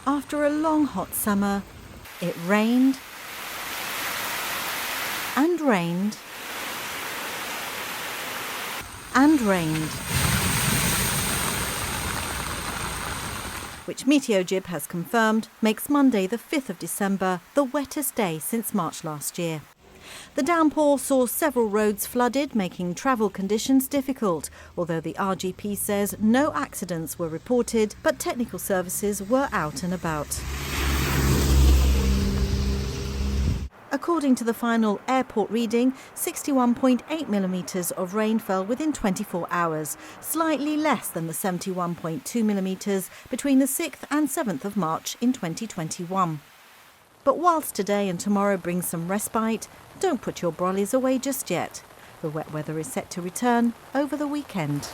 After a long hot summer, it rained and rained and rained, which Meteojib has confirmed makes Monday the 5th of December the wettest day since March last year. The downpour saw several roads flooded, making travel conditions difficult, although the RGP says no accidents were reported, but technical services were out and about. According to the final airport reading, 61.8 millimetres of rain fell within 24 hours, slightly less than the 71.2 millimetres between the 6th and 7th of March in 2021. But whilst today and tomorrow bring some respite, don't put your brollies away just yet. The wet weather is set to return over the weekend.